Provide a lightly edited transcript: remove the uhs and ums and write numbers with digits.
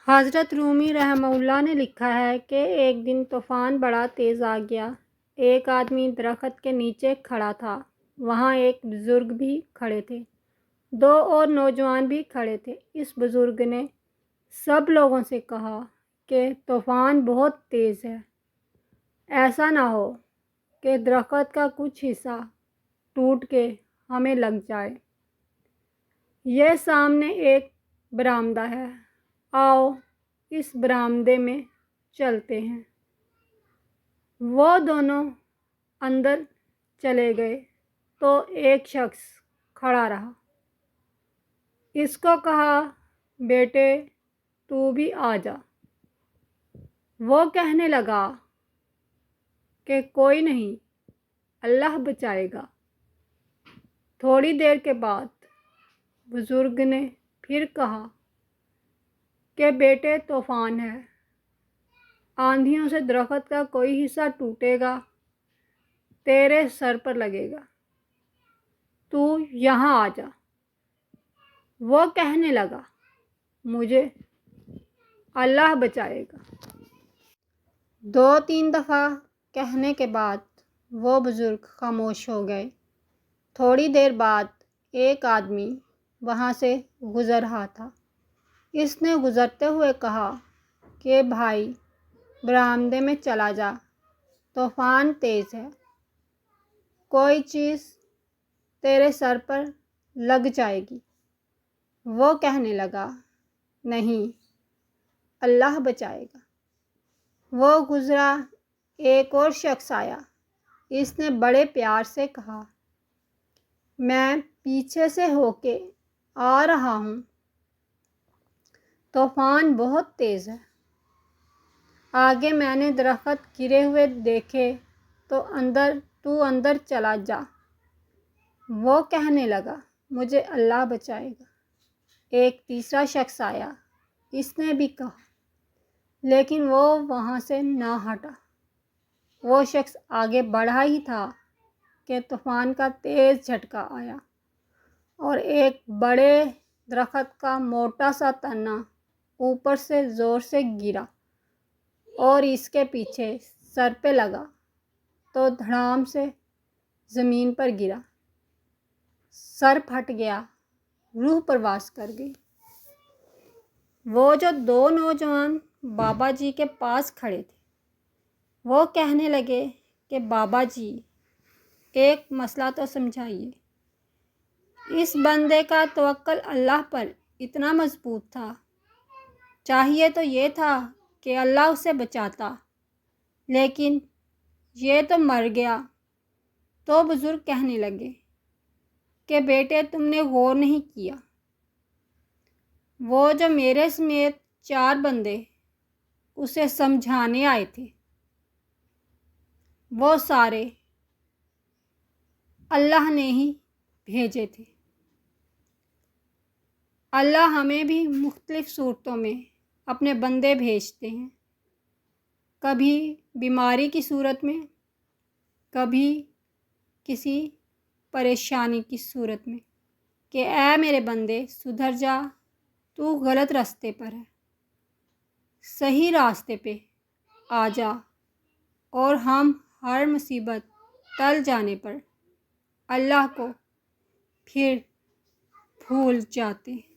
حضرت رومی رحمہ اللہ نے لکھا ہے کہ ایک دن طوفان بڑا تیز آ گیا۔ ایک آدمی درخت کے نیچے کھڑا تھا۔ وہاں ایک بزرگ بھی کھڑے تھے، دو اور نوجوان بھی کھڑے تھے۔ اس بزرگ نے سب لوگوں سے کہا کہ طوفان بہت تیز ہے، ایسا نہ ہو کہ درخت کا کچھ حصہ ٹوٹ کے ہمیں لگ جائے۔ یہ سامنے ایک برآمدہ ہے، آؤ اس برآمدے میں چلتے ہیں۔ وہ دونوں اندر چلے گئے تو ایک شخص کھڑا رہا۔ اس کو کہا، بیٹے تو بھی آ جا۔ وہ کہنے لگا کہ کوئی نہیں، اللہ بچائے گا۔ تھوڑی دیر کے بعد بزرگ نے پھر کہا کہ بیٹے طوفان ہے، آندھیوں سے درخت کا کوئی حصہ ٹوٹے گا، تیرے سر پر لگے گا، تو یہاں آ جا۔ وہ کہنے لگا، مجھے اللہ بچائے گا۔ 2-3 دفعہ کہنے کے بعد وہ بزرگ خاموش ہو گئے۔ تھوڑی دیر بعد ایک آدمی وہاں سے گزر رہا تھا۔ اس نے گزرتے ہوئے کہا کہ بھائی برآمدے میں چلا جا، طوفان تیز ہے، کوئی چیز تیرے سر پر لگ جائے گی۔ وہ کہنے لگا، نہیں، اللہ بچائے گا۔ وہ گزرا، ایک اور شخص آیا۔ اس نے بڑے پیار سے کہا، میں پیچھے سے ہو کے آ رہا ہوں، طوفان بہت تیز ہے۔ آگے میں نے درخت گرے ہوئے دیکھے تو اندر چلا جا۔ وہ کہنے لگا، مجھے اللہ بچائے گا۔ ایک تیسرا شخص آیا۔ اس نے بھی کہا، لیکن وہ وہاں سے نہ ہٹا۔ وہ شخص آگے بڑھا ہی تھا کہ طوفان کا تیز جھٹکا آیا اور ایک بڑے درخت کا موٹا سا تنا اوپر سے زور سے گرا اور اس کے پیچھے سر پہ لگا تو دھڑام سے زمین پر گرا۔ سر پھٹ گیا، روح پرواز کر گئی۔ وہ جو 2 نوجوان بابا جی کے پاس کھڑے تھے، وہ کہنے لگے کہ بابا جی ایک مسئلہ تو سمجھائیے۔ اس بندے کا توکل اللہ پر اتنا مضبوط تھا، چاہیے تو یہ تھا کہ اللہ اسے بچاتا، لیکن یہ تو مر گیا۔ تو بزرگ کہنے لگے کہ بیٹے تم نے غور نہیں کیا، وہ جو میرے سمیت 4 بندے اسے سمجھانے آئے تھے، وہ سارے اللہ نے ہی بھیجے تھے۔ اللہ ہمیں بھی مختلف صورتوں میں اپنے بندے بھیجتے ہیں، کبھی بیماری کی صورت میں، کبھی کسی پریشانی کی صورت میں، کہ اے میرے بندے سدھر جا، تو غلط راستے پر ہے، صحیح راستے پہ آ جا۔ اور ہم ہر مصیبت ٹل جانے پر اللہ کو پھر بھول جاتے ہیں۔